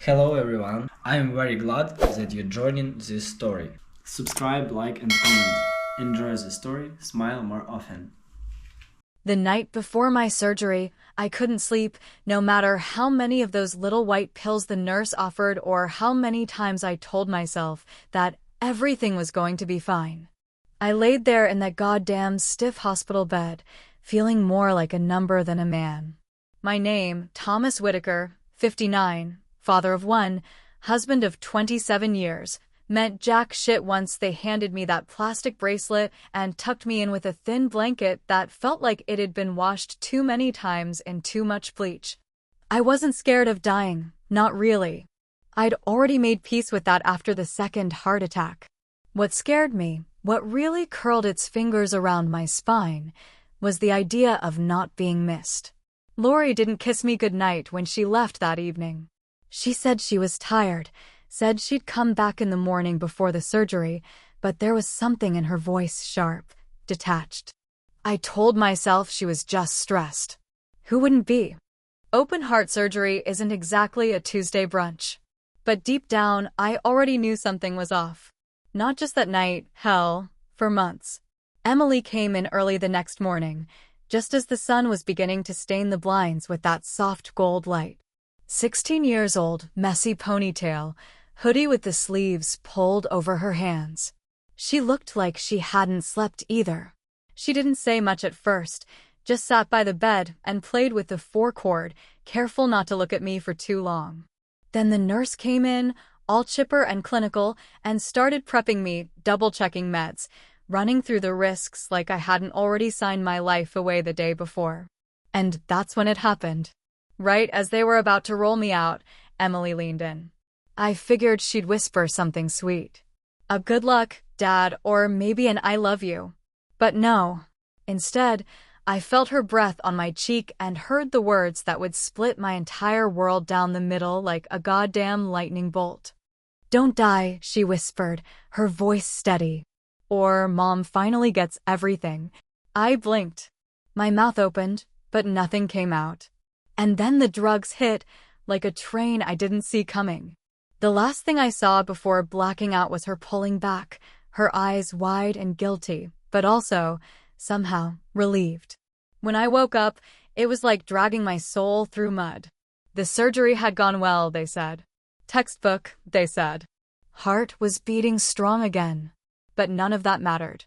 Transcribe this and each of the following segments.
Hello everyone, I'm very glad that you're joining this story. Subscribe, like and comment. Enjoy the story, smile more often. The night before my surgery, I couldn't sleep, no matter how many of those little white pills the nurse offered or how many times I told myself that everything was going to be fine. I laid there in that goddamn stiff hospital bed, feeling more like a number than a man. My name, Thomas Whitaker, 59, father of one, husband of 27 years, meant jack shit once they handed me that plastic bracelet and tucked me in with a thin blanket that felt like it had been washed too many times in too much bleach. I wasn't scared of dying, not really. I'd already made peace with that after the second heart attack. What scared me, what really curled its fingers around my spine, was the idea of not being missed. Lori didn't kiss me goodnight when she left that evening. She said she was tired, said she'd come back in the morning before the surgery, but there was something in her voice sharp, detached. I told myself she was just stressed. Who wouldn't be? Open heart surgery isn't exactly a Tuesday brunch. But deep down, I already knew something was off. Not just that night, hell, for months. Emily came in early the next morning, just as the sun was beginning to stain the blinds with that soft gold light. 16 years old, messy ponytail, hoodie with the sleeves pulled over her hands. She looked like she hadn't slept either. She didn't say much at first, just sat by the bed and played with the 4-cord, careful not to look at me for too long. Then the nurse came in, all chipper and clinical, and started prepping me, double-checking meds, running through the risks like I hadn't already signed my life away the day before. And that's when it happened. Right as they were about to roll me out, Emily leaned in. I figured she'd whisper something sweet. A good luck, Dad, or maybe an I love you. But no. Instead, I felt her breath on my cheek and heard the words that would split my entire world down the middle like a goddamn lightning bolt. Don't die, she whispered, her voice steady. Or Mom finally gets everything. I blinked. My mouth opened, but nothing came out. And then the drugs hit, like a train I didn't see coming. The last thing I saw before blacking out was her pulling back, her eyes wide and guilty, but also, somehow, relieved. When I woke up, it was like dragging my soul through mud. The surgery had gone well, they said. Textbook, they said. Heart was beating strong again. But none of that mattered.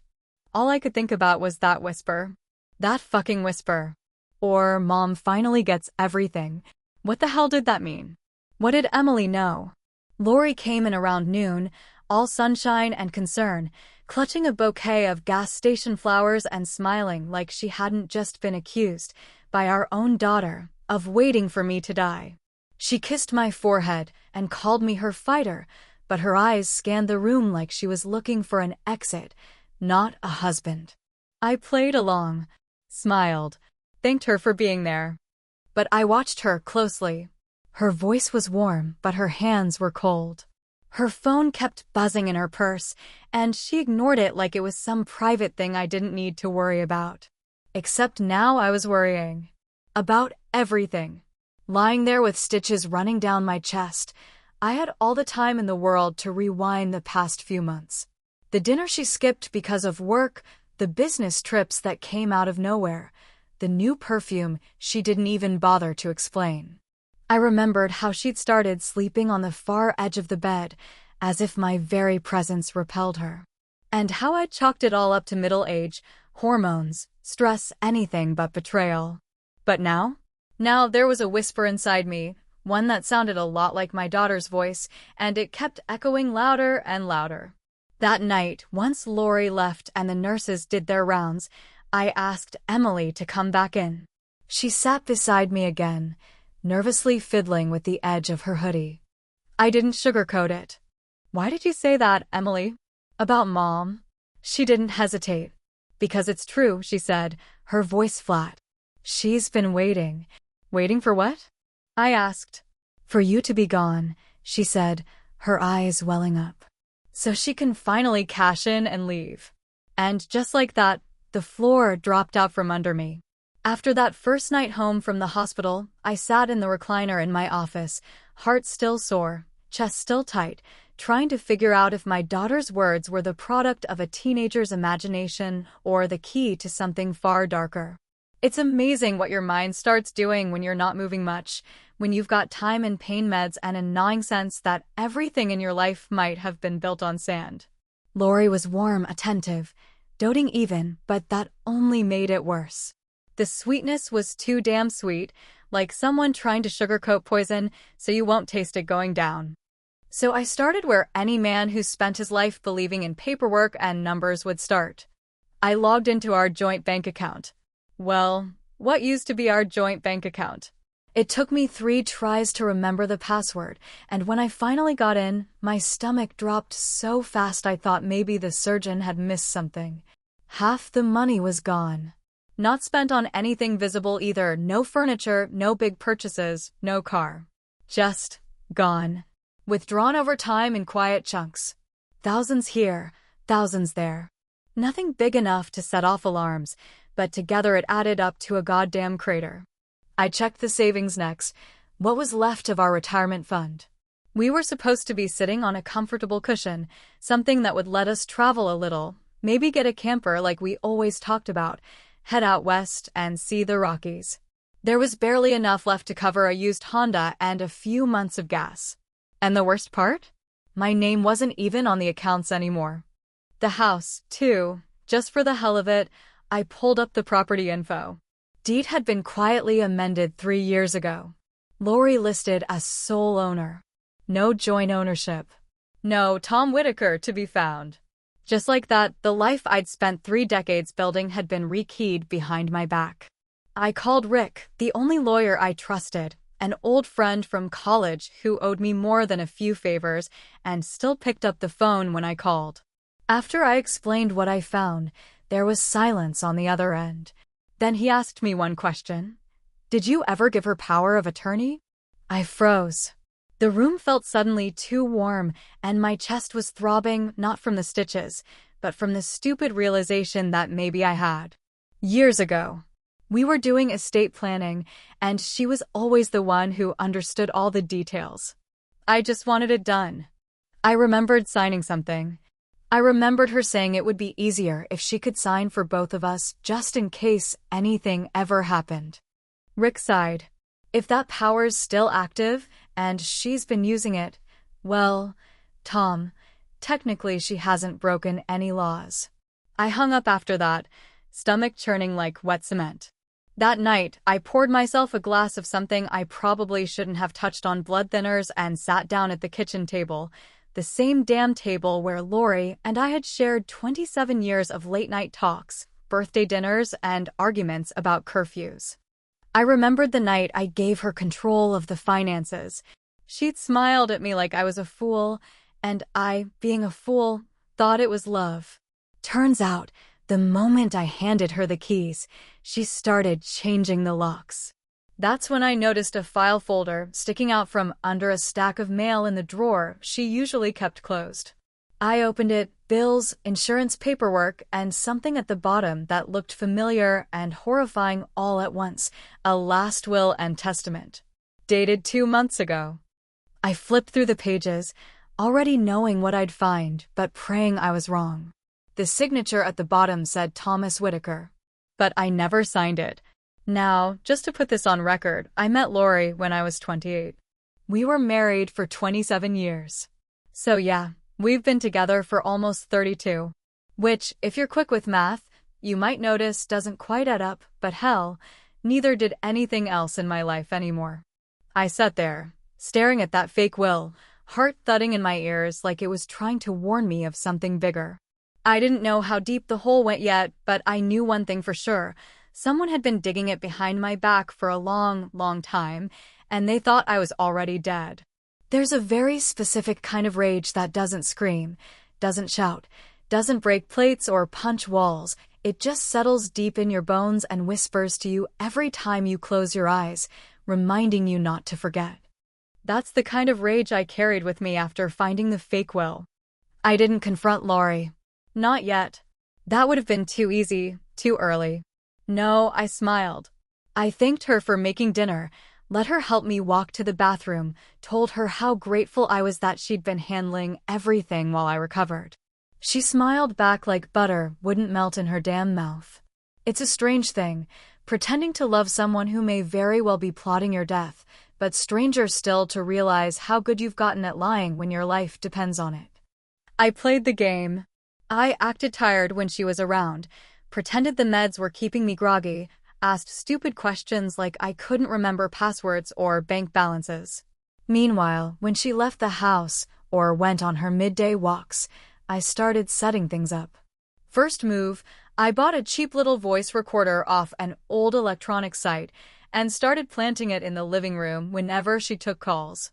All I could think about was that whisper. That fucking whisper. Or Mom finally gets everything. What the hell did that mean? What did Emily know? Lori came in around noon, all sunshine and concern, clutching a bouquet of gas station flowers and smiling like she hadn't just been accused, by our own daughter, of waiting for me to die. She kissed my forehead and called me her fighter, but her eyes scanned the room like she was looking for an exit, not a husband. I played along, smiled, thanked her for being there. But I watched her closely. Her voice was warm, but her hands were cold. Her phone kept buzzing in her purse, and she ignored it like it was some private thing I didn't need to worry about. Except now I was worrying. About everything. Lying there with stitches running down my chest, I had all the time in the world to rewind the past few months. The dinner she skipped because of work, the business trips that came out of nowhere, the new perfume she didn't even bother to explain. I remembered how she'd started sleeping on the far edge of the bed, as if my very presence repelled her. And how I'd chalked it all up to middle age, hormones, stress, anything but betrayal. But now? Now there was a whisper inside me, one that sounded a lot like my daughter's voice, and it kept echoing louder and louder. That night, once Lori left and the nurses did their rounds, I asked Emily to come back in. She sat beside me again, nervously fiddling with the edge of her hoodie. I didn't sugarcoat it. Why did you say that, Emily? About Mom? She didn't hesitate. Because it's true, she said, her voice flat. She's been waiting. Waiting for what? I asked. For you to be gone, she said, her eyes welling up. So she can finally cash in and leave. And just like that, the floor dropped out from under me. After that first night home from the hospital, I sat in the recliner in my office, heart still sore, chest still tight, trying to figure out if my daughter's words were the product of a teenager's imagination or the key to something far darker. It's amazing what your mind starts doing when you're not moving much, when you've got time and pain meds and a gnawing sense that everything in your life might have been built on sand. Lori was warm, attentive, doting even, but that only made it worse. The sweetness was too damn sweet, like someone trying to sugarcoat poison so you won't taste it going down. So I started where any man who spent his life believing in paperwork and numbers would start. I logged into our joint bank account. Well, what used to be our joint bank account. It took me 3 tries to remember the password, and when I finally got in, my stomach dropped so fast I thought maybe the surgeon had missed something. Half the money was gone. Not spent on anything visible either, no furniture, no big purchases, no car. Just gone. Withdrawn over time in quiet chunks. Thousands here, thousands there. Nothing big enough to set off alarms, but together it added up to a goddamn crater. I checked the savings next, what was left of our retirement fund. We were supposed to be sitting on a comfortable cushion, something that would let us travel a little, maybe get a camper like we always talked about, head out west and see the Rockies. There was barely enough left to cover a used Honda and a few months of gas. And the worst part? My name wasn't even on the accounts anymore. The house, too, just for the hell of it, I pulled up the property info. Deed had been quietly amended 3 years ago. Lori listed as sole owner. No joint ownership. No Tom Whitaker to be found. Just like that, the life I'd spent 3 decades building had been rekeyed behind my back. I called Rick, the only lawyer I trusted, an old friend from college who owed me more than a few favors and still picked up the phone when I called. After I explained what I found, there was silence on the other end. Then he asked me one question. Did you ever give her power of attorney? I froze. The room felt suddenly too warm, and my chest was throbbing not from the stitches, but from the stupid realization that maybe I had. Years ago. We were doing estate planning, and she was always the one who understood all the details. I just wanted it done. I remembered signing something. I remembered her saying it would be easier if she could sign for both of us just in case anything ever happened. Rick sighed. If that power's still active, and she's been using it, well, Tom, technically she hasn't broken any laws. I hung up after that, stomach churning like wet cement. That night, I poured myself a glass of something I probably shouldn't have touched on blood thinners and sat down at the kitchen table, the same damn table where Lori and I had shared 27 years of late-night talks, birthday dinners, and arguments about curfews. I remembered the night I gave her control of the finances. She'd smiled at me like I was a fool, and I, being a fool, thought it was love. Turns out, the moment I handed her the keys, she started changing the locks. That's when I noticed a file folder sticking out from under a stack of mail in the drawer she usually kept closed. I opened it, bills, insurance paperwork, and something at the bottom that looked familiar and horrifying all at once, a last will and testament. Dated 2 months ago. I flipped through the pages, already knowing what I'd find, but praying I was wrong. The signature at the bottom said Thomas Whitaker. But I never signed it. Now, just to put this on record, I met Lori when I was 28. We were married for 27 years. So yeah, we've been together for almost 32. Which, if you're quick with math, you might notice doesn't quite add up, but hell, neither did anything else in my life anymore. I sat there, staring at that fake will, heart thudding in my ears like it was trying to warn me of something bigger. I didn't know how deep the hole went yet, but I knew one thing for sure. Someone had been digging it behind my back for a long, long time, and they thought I was already dead. There's a very specific kind of rage that doesn't scream, doesn't shout, doesn't break plates or punch walls. It just settles deep in your bones and whispers to you every time you close your eyes, reminding you not to forget. That's the kind of rage I carried with me after finding the fake will. I didn't confront Lori. Not yet. That would have been too easy, too early. No, I smiled. I thanked her for making dinner, let her help me walk to the bathroom, told her how grateful I was that she'd been handling everything while I recovered. She smiled back like butter wouldn't melt in her damn mouth. It's a strange thing, pretending to love someone who may very well be plotting your death, but stranger still to realize how good you've gotten at lying when your life depends on it. I played the game. I acted tired when she was around, pretended the meds were keeping me groggy, asked stupid questions like I couldn't remember passwords or bank balances. Meanwhile, when she left the house or went on her midday walks, I started setting things up. First move, I bought a cheap little voice recorder off an old electronic site and started planting it in the living room whenever she took calls.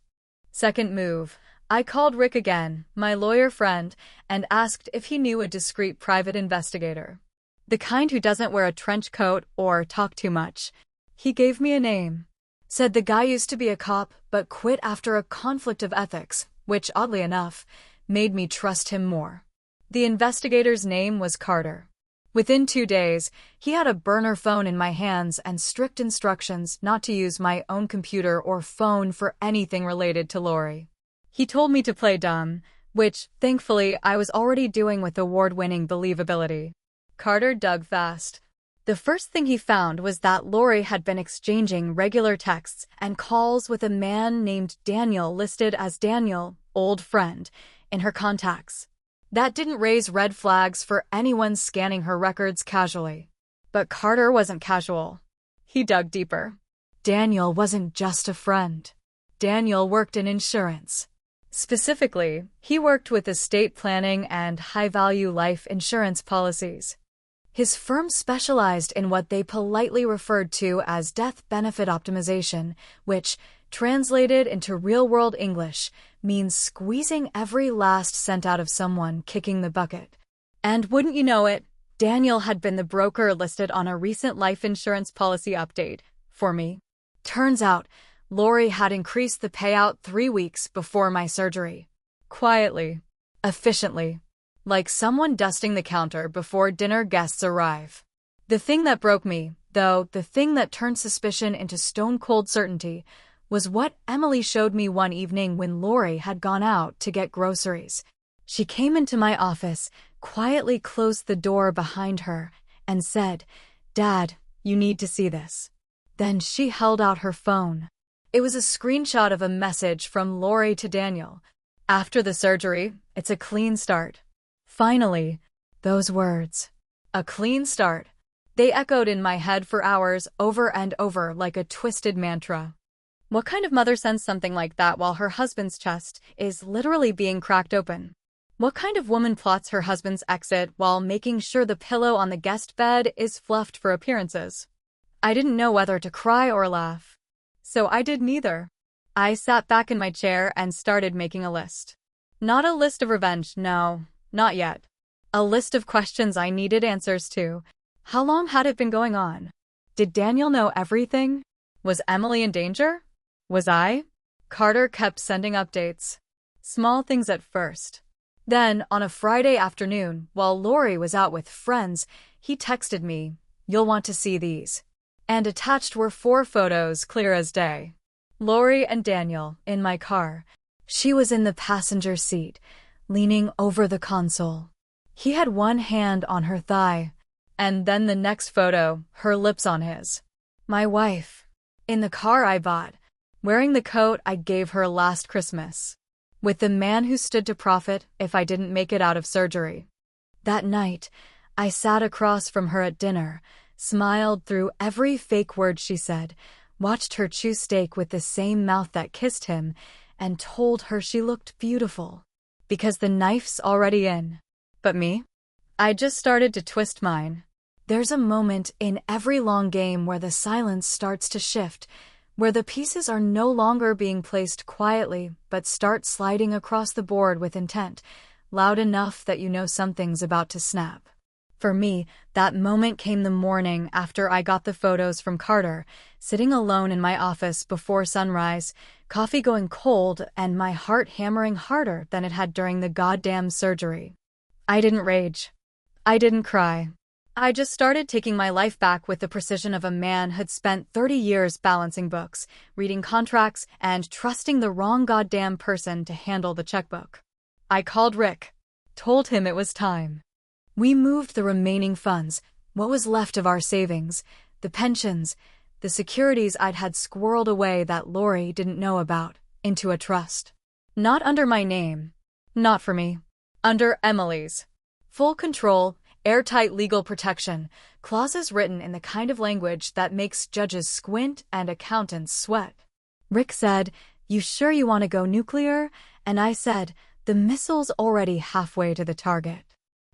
Second move, I called Rick again, my lawyer friend, and asked if he knew a discreet private investigator. The kind who doesn't wear a trench coat or talk too much. He gave me a name. Said the guy used to be a cop but quit after a conflict of ethics, which, oddly enough, made me trust him more. The investigator's name was Carter. Within 2 days, he had a burner phone in my hands and strict instructions not to use my own computer or phone for anything related to Lori. He told me to play dumb, which, thankfully, I was already doing with award-winning believability. Carter dug fast. The first thing he found was that Lori had been exchanging regular texts and calls with a man named Daniel listed as Daniel, old friend, in her contacts. That didn't raise red flags for anyone scanning her records casually. But Carter wasn't casual. He dug deeper. Daniel wasn't just a friend. Daniel worked in insurance. Specifically, he worked with estate planning and high-value life insurance policies. His firm specialized in what they politely referred to as death benefit optimization, which, translated into real-world English, means squeezing every last cent out of someone kicking the bucket. And wouldn't you know it, Daniel had been the broker listed on a recent life insurance policy update for me. Turns out, Lori had increased the payout 3 weeks before my surgery. Quietly. Efficiently. Like someone dusting the counter before dinner guests arrive. The thing that broke me, though, the thing that turned suspicion into stone-cold certainty, was what Emily showed me one evening when Lori had gone out to get groceries. She came into my office, quietly closed the door behind her, and said, "Dad, you need to see this." Then she held out her phone. It was a screenshot of a message from Lori to Daniel. "After the surgery, it's a clean start." Finally, those words. A clean start. They echoed in my head for hours, over and over, like a twisted mantra. What kind of mother sends something like that while her husband's chest is literally being cracked open? What kind of woman plots her husband's exit while making sure the pillow on the guest bed is fluffed for appearances? I didn't know whether to cry or laugh. So I did neither. I sat back in my chair and started making a list. Not a list of revenge, no, not yet. A list of questions I needed answers to. How long had it been going on? Did Daniel know everything? Was Emily in danger? Was I? Carter kept sending updates. Small things at first. Then, on a Friday afternoon, while Lori was out with friends, he texted me, "You'll want to see these." And attached were 4 photos, clear as day. Lori and Daniel, in my car. She was in the passenger seat, leaning over the console. He had one hand on her thigh. And then the next photo, her lips on his. My wife. In the car I bought. Wearing the coat I gave her last Christmas. With the man who stood to profit if I didn't make it out of surgery. That night, I sat across from her at dinner, smiled through every fake word she said, watched her chew steak with the same mouth that kissed him, and told her she looked beautiful. Because the knife's already in. But me? I just started to twist mine. There's a moment in every long game where the silence starts to shift, where the pieces are no longer being placed quietly, but start sliding across the board with intent, loud enough that you know something's about to snap. For me, that moment came the morning after I got the photos from Carter, sitting alone in my office before sunrise, coffee going cold and my heart hammering harder than it had during the goddamn surgery. I didn't rage. I didn't cry. I just started taking my life back with the precision of a man who'd spent 30 years balancing books, reading contracts, and trusting the wrong goddamn person to handle the checkbook. I called Rick, told him it was time. We moved the remaining funds, what was left of our savings, the pensions, the securities I'd had squirreled away that Lori didn't know about, into a trust. Not under my name. Not for me. Under Emily's. Full control, airtight legal protection, clauses written in the kind of language that makes judges squint and accountants sweat. Rick said, "You sure you want to go nuclear?" And I said, "The missile's already halfway to the target."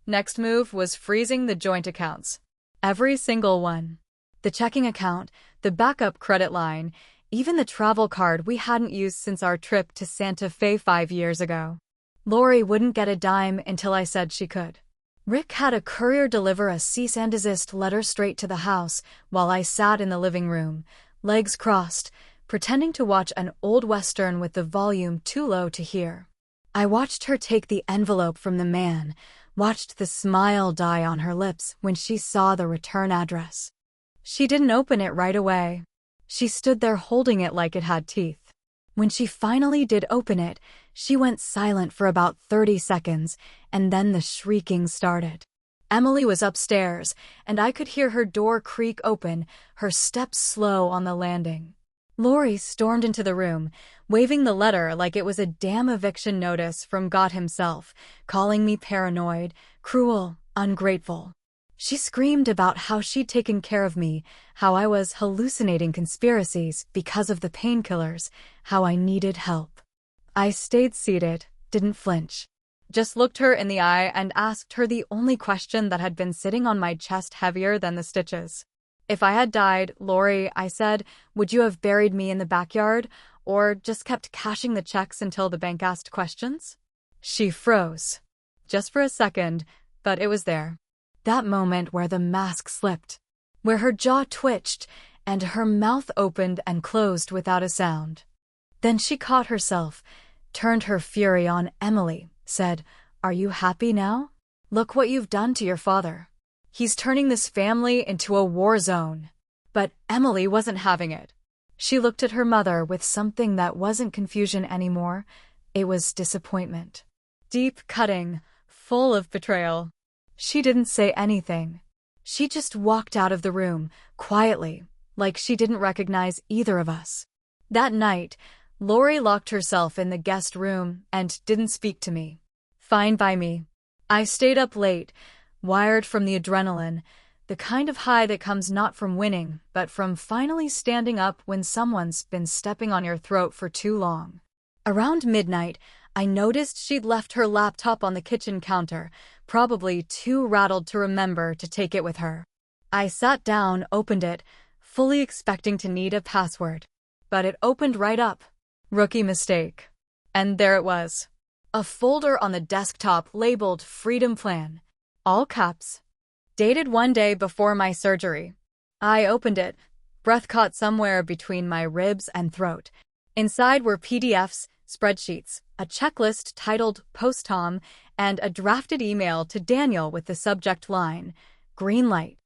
Next move was freezing the joint accounts. Every single one. The checking account, the backup credit line, even the travel card we hadn't used since our trip to Santa Fe 5 years ago. Lori wouldn't get a dime until I said she could. Rick had a courier deliver a cease and desist letter straight to the house while I sat in the living room, legs crossed, pretending to watch an old western with the volume too low to hear. I watched her take the envelope from the man, watched the smile die on her lips when she saw the return address. She didn't open it right away. She stood there holding it like it had teeth. When she finally did open it, she went silent for about 30 seconds, and then the shrieking started. Emily was upstairs, and I could hear her door creak open, her steps slow on the landing. Lori stormed into the room, waving the letter like it was a damn eviction notice from God himself, calling me paranoid, cruel, ungrateful. She screamed about how she'd taken care of me, how I was hallucinating conspiracies because of the painkillers, how I needed help. I stayed seated, didn't flinch. Just looked her in the eye and asked her the only question that had been sitting on my chest heavier than the stitches. If I had died, Lori, I said, would you have buried me in the backyard, or just kept cashing the checks until the bank asked questions? She froze. Just for a second, but it was there. That moment where the mask slipped, where her jaw twitched and her mouth opened and closed without a sound. Then she caught herself, turned her fury on Emily, said, "Are you happy now? Look what you've done to your father. He's turning this family into a war zone." But Emily wasn't having it. She looked at her mother with something that wasn't confusion anymore. It was disappointment. Deep, cutting, full of betrayal. She didn't say anything. She just walked out of the room, quietly, like she didn't recognize either of us. That night, Lori locked herself in the guest room and didn't speak to me. Fine by me. I stayed up late, wired from the adrenaline, the kind of high that comes not from winning, but from finally standing up when someone's been stepping on your throat for too long. Around midnight, I noticed she'd left her laptop on the kitchen counter, probably too rattled to remember to take it with her. I sat down, opened it, fully expecting to need a password. But it opened right up. Rookie mistake. And there it was. A folder on the desktop labeled Freedom Plan. All caps. Dated 1 day before my surgery. I opened it, breath caught somewhere between my ribs and throat. Inside were PDFs, spreadsheets, a checklist titled Post Tom, and a drafted email to Daniel with the subject line, "Green light."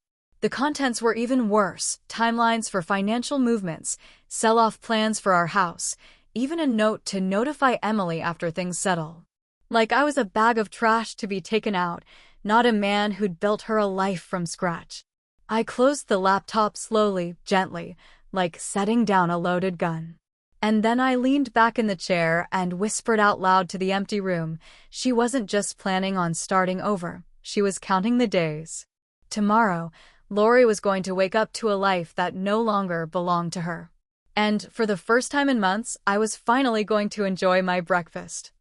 The contents were even worse, timelines for financial movements, sell-off plans for our house, even a note to notify Emily after things settle. Like I was a bag of trash to be taken out, not a man who'd built her a life from scratch. I closed the laptop slowly, gently, like setting down a loaded gun. And then I leaned back in the chair and whispered out loud to the empty room. She wasn't just planning on starting over. She was counting the days. Tomorrow, Lori was going to wake up to a life that no longer belonged to her. And for the first time in months, I was finally going to enjoy my breakfast.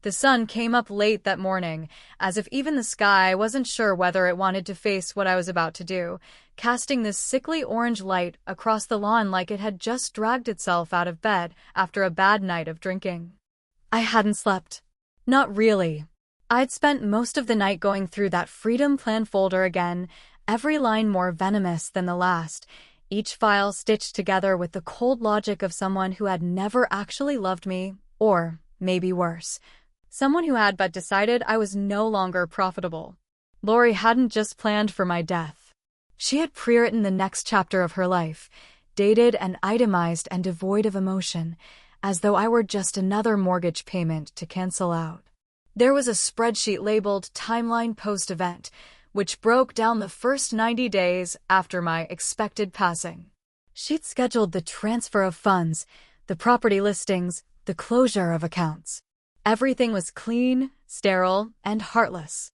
The sun came up late that morning, as if even the sky wasn't sure whether it wanted to face what I was about to do, casting this sickly orange light across the lawn like it had just dragged itself out of bed after a bad night of drinking. I hadn't slept. Not really. I'd spent most of the night going through that Freedom Plan folder again, every line more venomous than the last, each file stitched together with the cold logic of someone who had never actually loved me, or, maybe worse, someone who had but decided I was no longer profitable. Lori hadn't just planned for my death. She had pre-written the next chapter of her life, dated and itemized and devoid of emotion, as though I were just another mortgage payment to cancel out. There was a spreadsheet labeled Timeline Post-Event, which broke down the first 90 days after my expected passing. She'd scheduled the transfer of funds, the property listings, the closure of accounts. Everything was clean, sterile, and heartless.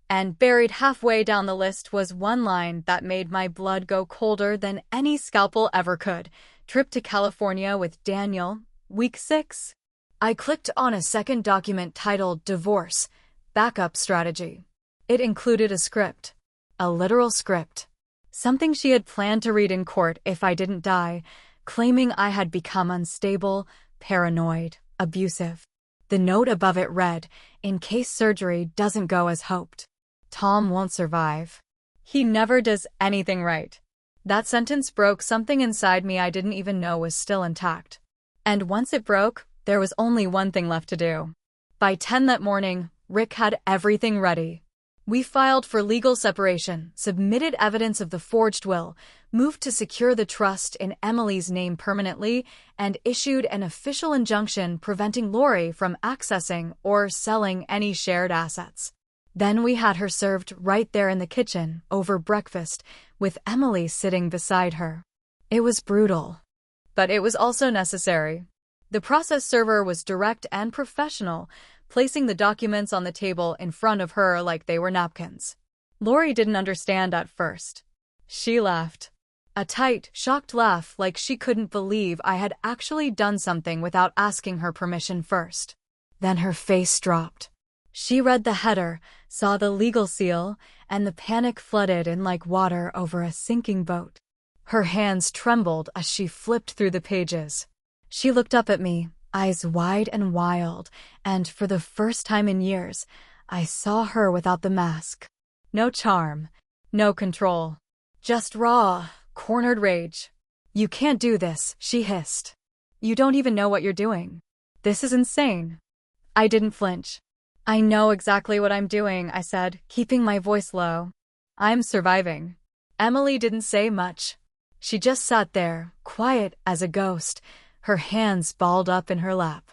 And buried halfway down the list was one line that made my blood go colder than any scalpel ever could. Trip to California with Daniel, week 6. I clicked on a second document titled Divorce, Backup Strategy. It included a script. A literal script. Something she had planned to read in court if I didn't die, claiming I had become unstable, paranoid, abusive. The note above it read, in case surgery doesn't go as hoped. Tom won't survive. He never does anything right. That sentence broke something inside me I didn't even know was still intact. And once it broke, there was only one thing left to do. By 10 that morning, Rick had everything ready. We filed for legal separation, submitted evidence of the forged will, moved to secure the trust in Emily's name permanently, and issued an official injunction preventing Lori from accessing or selling any shared assets. Then we had her served right there in the kitchen, over breakfast, with Emily sitting beside her. It was brutal. But it was also necessary. The process server was direct and professional, placing the documents on the table in front of her like they were napkins. Lori didn't understand at first. She laughed. A tight, shocked laugh like she couldn't believe I had actually done something without asking her permission first. Then her face dropped. She read the header, saw the legal seal, and the panic flooded in like water over a sinking boat. Her hands trembled as she flipped through the pages. She looked up at me, eyes wide and wild, and for the first time in years, I saw her without the mask. No charm, no control. Just raw, cornered rage. "You can't do this," she hissed. "You don't even know what you're doing. This is insane." I didn't flinch. "I know exactly what I'm doing," I said, keeping my voice low. "I'm surviving." Emily didn't say much. She just sat there, quiet as a ghost, her hands balled up in her lap.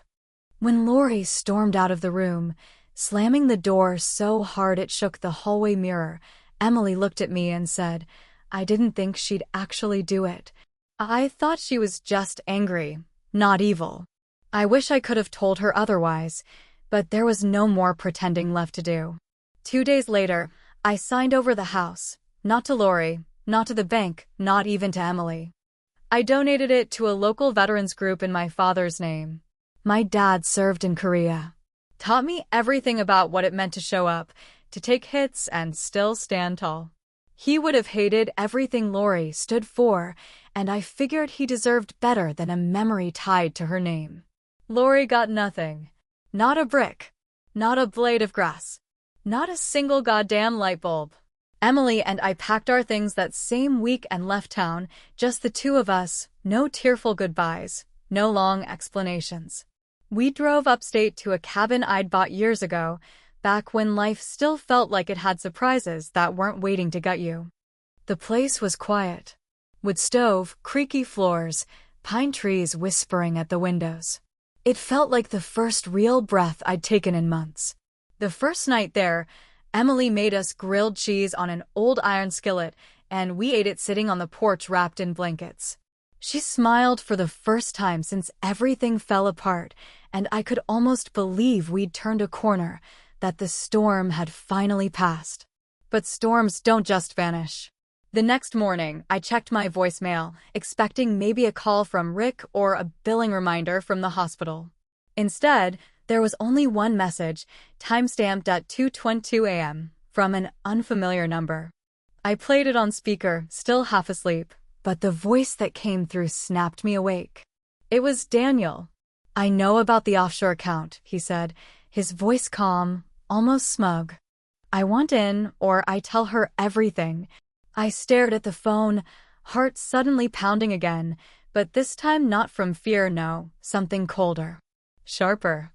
When Lori stormed out of the room, slamming the door so hard it shook the hallway mirror, Emily looked at me and said, "I didn't think she'd actually do it. I thought she was just angry, not evil." I wish I could have told her otherwise, but there was no more pretending left to do. 2 days later, I signed over the house, not to Lori, not to the bank, not even to Emily. I donated it to a local veterans group in my father's name. My dad served in Korea. Taught me everything about what it meant to show up, to take hits and still stand tall. He would have hated everything Lori stood for, and I figured he deserved better than a memory tied to her name. Lori got nothing. Not a brick. Not a blade of grass. Not a single goddamn light bulb. Emily and I packed our things that same week and left town, just the two of us, no tearful goodbyes, no long explanations. We drove upstate to a cabin I'd bought years ago, back when life still felt like it had surprises that weren't waiting to gut you. The place was quiet. Wood stove, creaky floors, pine trees whispering at the windows. It felt like the first real breath I'd taken in months. The first night there, Emily made us grilled cheese on an old iron skillet, and we ate it sitting on the porch wrapped in blankets. She smiled for the first time since everything fell apart, and I could almost believe we'd turned a corner, that the storm had finally passed. But storms don't just vanish. The next morning, I checked my voicemail, expecting maybe a call from Rick or a billing reminder from the hospital. Instead, there was only one message, timestamped at 2:22 a.m., from an unfamiliar number. I played it on speaker, still half asleep, but the voice that came through snapped me awake. It was Daniel. "I know about the offshore account," he said, his voice calm, almost smug. "I want in, or I tell her everything." I stared at the phone, heart suddenly pounding again, but this time not from fear, no, something colder. Sharper.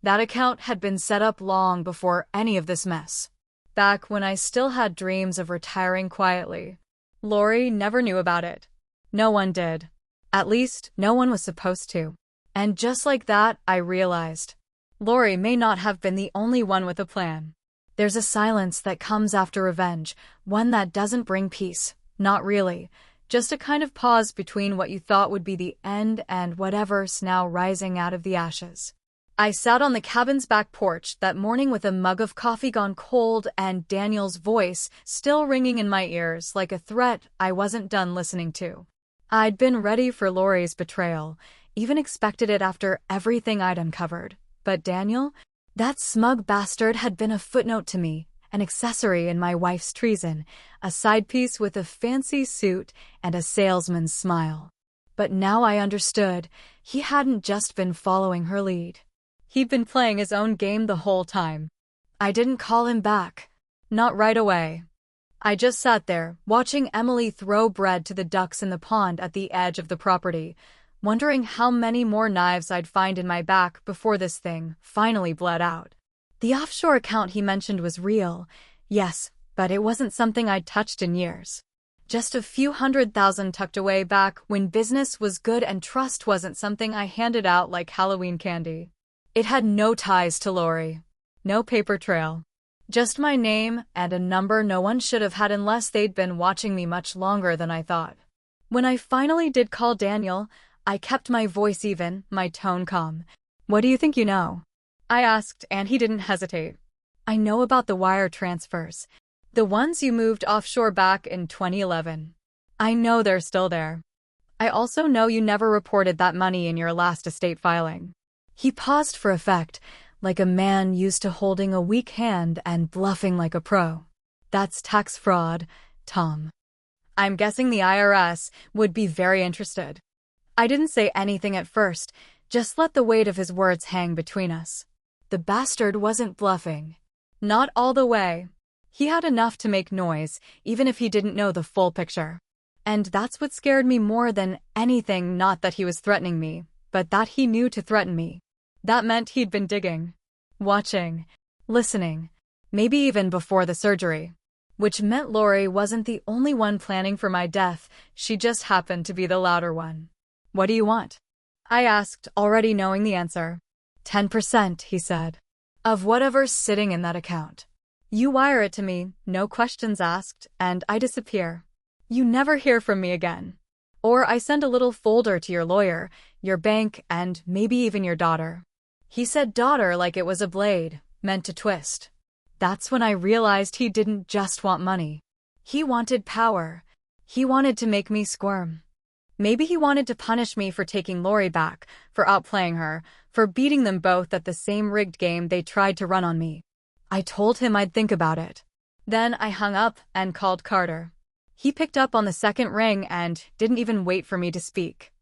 That account had been set up long before any of this mess. back when I still had dreams of retiring quietly. Lori never knew about it. No one did. At least, no one was supposed to. And just like that, I realized. Lori may not have been the only one with a plan. There's a silence that comes after revenge, one that doesn't bring peace. Not really. Just a kind of pause between what you thought would be the end and whatever's now rising out of the ashes. I sat on the cabin's back porch that morning with a mug of coffee gone cold and Daniel's voice still ringing in my ears like a threat I wasn't done listening to. I'd been ready for Lori's betrayal, even expected it after everything I'd uncovered. But Daniel? That smug bastard had been a footnote to me, an accessory in my wife's treason, a side piece with a fancy suit and a salesman's smile. But now I understood, he hadn't just been following her lead. He'd been playing his own game the whole time. I didn't call him back. Not right away. I just sat there, watching Emily throw bread to the ducks in the pond at the edge of the property, wondering how many more knives I'd find in my back before this thing finally bled out. The offshore account he mentioned was real, yes, but it wasn't something I'd touched in years. Just a few $100,000 tucked away back when business was good and trust wasn't something I handed out like Halloween candy. It had no ties to Lori. No paper trail. Just my name and a number no one should have had unless they'd been watching me much longer than I thought. When I finally did call Daniel, I kept my voice even, my tone calm. "What do you think you know?" I asked, and he didn't hesitate. "I know about the wire transfers. The ones you moved offshore back in 2011. I know they're still there. I also know you never reported that money in your last estate filing." He paused for effect, like a man used to holding a weak hand and bluffing like a pro. "That's tax fraud, Tom. I'm guessing the IRS would be very interested." I didn't say anything at first, just let the weight of his words hang between us. The bastard wasn't bluffing. Not all the way. He had enough to make noise, even if he didn't know the full picture. And that's what scared me more than anything, not that he was threatening me, but that he knew to threaten me. That meant he'd been digging, watching, listening, maybe even before the surgery. Which meant Lori wasn't the only one planning for my death, she just happened to be the louder one. "What do you want?" I asked, already knowing the answer. 10%, he said. "Of whatever's sitting in that account. You wire it to me, no questions asked, and I disappear. You never hear from me again. Or I send a little folder to your lawyer, your bank, and maybe even your daughter." He said daughter like it was a blade, meant to twist. That's when I realized he didn't just want money. He wanted power. He wanted to make me squirm. Maybe he wanted to punish me for taking Lori back, for outplaying her, for beating them both at the same rigged game they tried to run on me. I told him I'd think about it. Then I hung up and called Carter. He picked up on the second ring and didn't even wait for me to speak.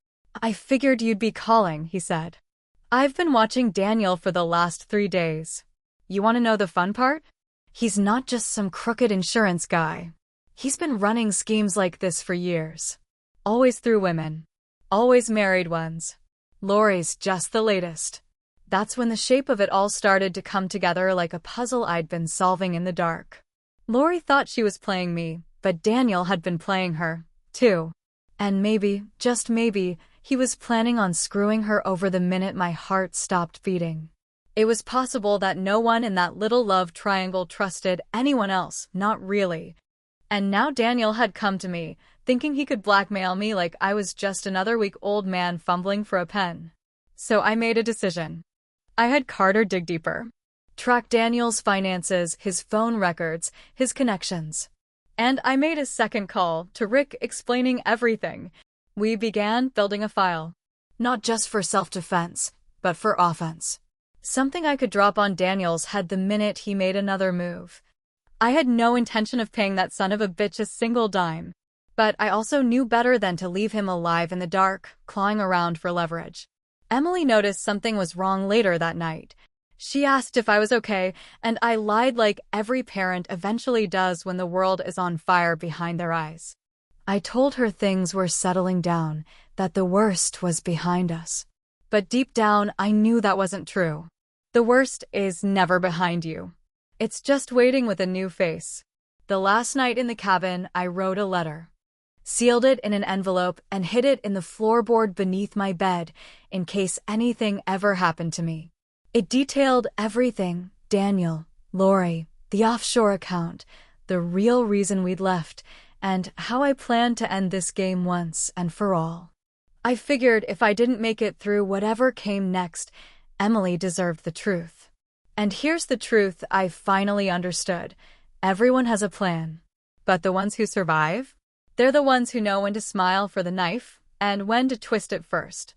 "I figured you'd be calling," he said. "I've been watching Daniel for the last 3 days. You want to know the fun part? He's not just some crooked insurance guy. He's been running schemes like this for years. Always through women. Always married ones. Lori's just the latest." That's when the shape of it all started to come together like a puzzle I'd been solving in the dark. Lori thought she was playing me, but Daniel had been playing her, too. And maybe, just maybe, he was planning on screwing her over the minute my heart stopped beating. It was possible that no one in that little love triangle trusted anyone else, not really. And now Daniel had come to me, thinking he could blackmail me like I was just another week-old man fumbling for a pen. So I made a decision. I had Carter dig deeper. Track Daniel's finances, his phone records, his connections. And I made a second call to Rick explaining everything. We began building a file. Not just for self-defense, but for offense. Something I could drop on Daniel's head the minute he made another move. I had no intention of paying that son of a bitch a single dime. But I also knew better than to leave him alive in the dark, clawing around for leverage. Emily noticed something was wrong later that night. She asked if I was okay, and I lied like every parent eventually does when the world is on fire behind their eyes. I told her things were settling down, that the worst was behind us. But deep down, I knew that wasn't true. The worst is never behind you. It's just waiting with a new face. The last night in the cabin, I wrote a letter, sealed it in an envelope, and hid it in the floorboard beneath my bed in case anything ever happened to me. It detailed everything: Daniel, Lori, the offshore account, the real reason we'd left, and how I planned to end this game once and for all. I figured if I didn't make it through whatever came next, Emily deserved the truth. And here's the truth I finally understood. Everyone has a plan. But the ones who survive? They're the ones who know when to smile for the knife and when to twist it first.